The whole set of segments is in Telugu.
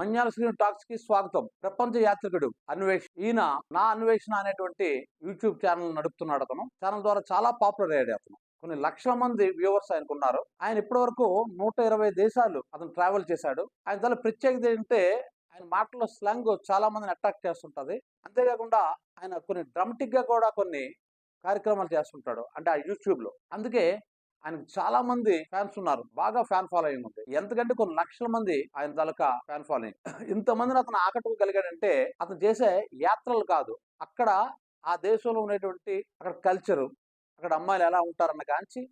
మన్యాల శ్రీను టాక్స్ కి స్వాగతం. ప్రపంచ యాత్రికుడు అన్వేష్. ఈయన నా అన్వేషణ అనేటువంటి యూట్యూబ్ ఛానల్ నడుపుతున్నాడు. అతను ఛానల్ ద్వారా చాలా పాపులర్ అయ్యాడు. అతను కొన్ని లక్షల మంది వ్యూవర్స్ ఆయనకున్నారు. ఆయన ఇప్పటి వరకు 120 దేశాలు అతను ట్రావెల్ చేశాడు. ఆయన చాలా ప్రత్యేకత ఏంటంటే ఆయన మాటల్లో స్లాంగ్ చాలా మందిని అట్రాక్ట్ చేస్తుంటది. అంతేకాకుండా ఆయన కొన్ని డ్రమటిక్ గా కూడా కొన్ని కార్యక్రమాలు చేస్తుంటాడు అంటే ఆ యూట్యూబ్ లో. అందుకే ఆయనకు చాలా మంది ఫ్యాన్స్ ఉన్నారు. బాగా ఫ్యాన్ ఫాలోయింగ్ ఉంది. ఎంతకంటే కొన్ని లక్షల మంది ఆయన తాలూకా ఫ్యాన్ ఫాలోయింగ్. ఇంతమందిని అతను ఆకట్టుకోగలిగాడంటే అతను చేసే యాత్రలు కాదు, అక్కడ ఆ దేశంలో ఉన్నటువంటి అక్కడ కల్చరు, అక్కడ అమ్మాయిలు ఎలా ఉంటారన్న కాంచి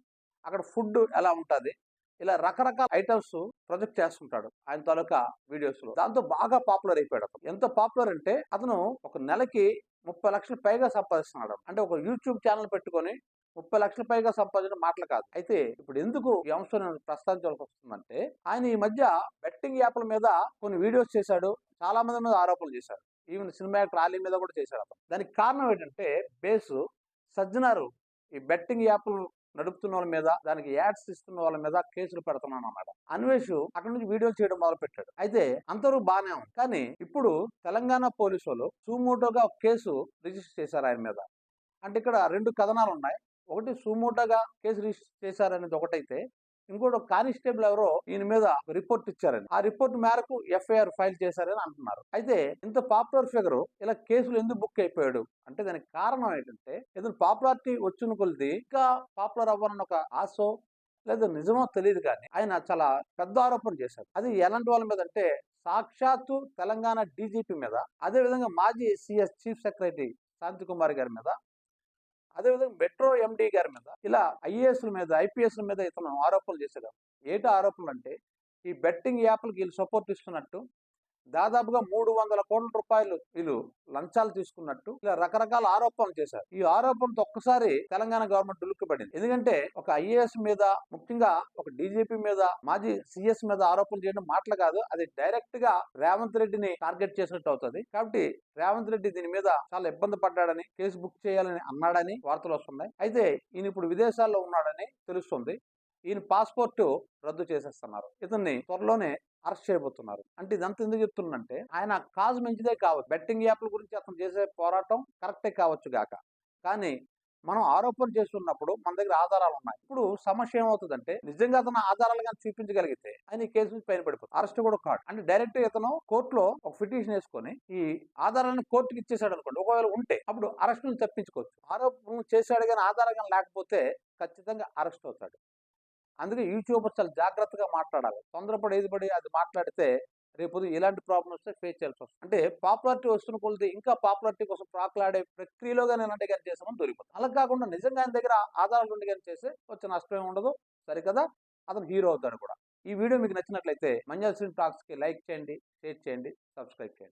అక్కడ ఫుడ్ ఎలా ఉంటుంది, ఇలా రకరకాల ఐటమ్స్ ప్రొజెక్ట్ చేస్తుంటాడు ఆయన తాలూకా వీడియోస్ లో. దాంతో బాగా పాపులర్ అయిపోయాడు. అతను ఎంత పాపులర్ అంటే అతను ఒక నెలకి 30 లక్షలు పైగా సంపాదిస్తున్నాడు. అంటే ఒక యూట్యూబ్ ఛానల్ పెట్టుకొని 30 లక్షల పైగా సంపాదించడం మాటలు కాదు. అయితే ఇప్పుడు ఎందుకు ఈ అంశం నేను ప్రస్తావించాల్సి వస్తుందంటే ఆయన ఈ మధ్య బెట్టింగ్ యాప్ల మీద కొన్ని వీడియోస్ చేశాడు. చాలా మంది మీద ఆరోపణలు చేశాడు. ఈవెన్ సినిమా యాక్టర్ ఆలీ మీద కూడా చేశాడు అతను. దానికి కారణం ఏంటంటే బేసు సజ్జనారు ఈ బెట్టింగ్ యాప్లు నడుపుతున్న వాళ్ళ మీద, దానికి యాడ్స్ ఇస్తున్న వాళ్ళ మీద కేసులు పెడుతున్నాను అన్నాడు. అన్వేష్ అక్కడ నుంచి వీడియోలు చేయడం మొదలు పెట్టాడు. అయితే అంతవరకు బాగానే ఉంది. కానీ ఇప్పుడు తెలంగాణ పోలీసు వాళ్ళు సుమోటోగా ఒక కేసు రిజిస్టర్ చేశారు ఆయన మీద. అంటే ఇక్కడ రెండు కథనాలు ఉన్నాయి. ఒకటి సుమోటోగా కేసు రిజిస్టర్ చేశారనేది ఒకటైతే, ఇంకోటి కానిస్టేబుల్ ఎవరో ఈయన మీద రిపోర్ట్ ఇచ్చారని, ఆ రిపోర్ట్ మేరకు ఎఫ్ఐఆర్ ఫైల్ చేశారని అంటున్నారు. అయితే ఇంత పాపులర్ ఫిగర్ ఇలా కేసులు ఎందుకు బుక్ అయిపోయాడు అంటే దానికి కారణం ఏంటంటే ఏదైనా పాపులారిటీ వచ్చిన కొలిది ఇంకా పాపులర్ అవ్వాలని ఒక ఆశో లేదా నిజమో తెలియదు, కానీ ఆయన చాలా పెద్ద ఆరోపణ చేశారు. అది ఎలాంటి వాళ్ళ మీద అంటే సాక్షాత్తు తెలంగాణ డీజీపీ మీద, అదే విధంగా మాజీ సిఎస్ చీఫ్ సెక్రటరీ శాంతి కుమార్ గారి మీద, అదేవిధంగా మెట్రో ఎండి గారి మీద, ఇలా ఐఏఎస్ల మీద, ఐపీఎస్ల మీద ఇతను ఆరోపణలు చేశాడు. ఏంటి ఆరోపణలు అంటే ఈ బెట్టింగ్ యాప్లకి వీళ్ళు సపోర్ట్ ఇస్తున్నట్టు, దాదాపుగా 300 కోట్ల రూపాయలు వీళ్ళు లంచాలు తీసుకున్నట్టు, ఇలా రకరకాల ఆరోపణలు చేశారు. ఈ ఆరోపణతో ఒక్కసారి తెలంగాణ గవర్నమెంట్ ఉలిక్కిపడింది. ఎందుకంటే ఒక ఐఏఎస్ మీద, ముఖ్యంగా ఒక డీజీపీ మీద, మాజీ సిఎస్ మీద ఆరోపణలు చేయడం మాటలు కాదు, అది డైరెక్ట్ గా రేవంత్ రెడ్డిని టార్గెట్ చేసినట్టు అవుతుంది. కాబట్టి రేవంత్ రెడ్డి దీని మీద చాలా ఇబ్బంది పడ్డాడని, కేసు బుక్ చేయాలని అన్నాడని వార్తలు వస్తున్నాయి. అయితే ఈయన ఇప్పుడు విదేశాల్లో ఉన్నాడని తెలుస్తుంది. ఈయన పాస్పోర్ట్ రద్దు చేసేస్తున్నారు. ఇతన్ని త్వరలోనే అరెస్ట్ చేయబోతున్నారు. అంటే ఇదంతా ఎందుకు చెప్తున్నానంటే ఆయన కాజ్ మంచిదే కావచ్చు, బెట్టింగ్ యాప్ల గురించి అతను చేసే పోరాటం కరెక్టే కావచ్చు గాక, కానీ మనం ఆరోపణ చేస్తున్నప్పుడు మన దగ్గర ఆధారాలు ఉన్నాయి. ఇప్పుడు సమస్య ఏమవుతుందంటే నిజంగా అతను ఆధారాలు కానీ చూపించగలిగితే ఆయన ఈ కేసు నుంచి పైన పడిపోతుంది, అరెస్ట్ కూడా కాదు. అంటే డైరెక్ట్ ఇతను కోర్టులో ఒక పిటిషన్ వేసుకొని ఈ ఆధారాలను కోర్టుకి ఇచ్చేసాడు అనుకోండి, ఒకవేళ ఉంటే అప్పుడు అరెస్ట్ నుంచి తప్పించుకోవచ్చు. ఆరోపణ చేశాడు కానీ ఆధారం కానీ లేకపోతే ఖచ్చితంగా అరెస్ట్ అవుతాడు. అందుకే యూట్యూబర్ చాలా జాగ్రత్తగా మాట్లాడాలి. తొందరపడి ఏది అది మాట్లాడితే రేపు ఇలాంటి ప్రాబ్లమ్స్ ఫేస్ చేయాల్సి వస్తుంది. అంటే పాపులారిటీ వస్తున్న కొలిది ఇంకా పాపులారిటీ కోసం ప్రాకులాడే ప్రక్రియలోగా నేను అంటే కానీ చేసామని దొరికిపోతుంది. అలా కాకుండా నిజంగా ఆయన దగ్గర ఆధారాలు ఉండి కానీ చేస్తే వచ్చే నష్టం ఉండదు, సరికదా, అతను హీరో అవుతాడు కూడా. ఈ వీడియో మీకు నచ్చినట్లయితే మన్యాల శ్రీను టాక్స్ కి లైక్ చేయండి, షేర్ చేయండి, సబ్స్క్రైబ్ చేయండి.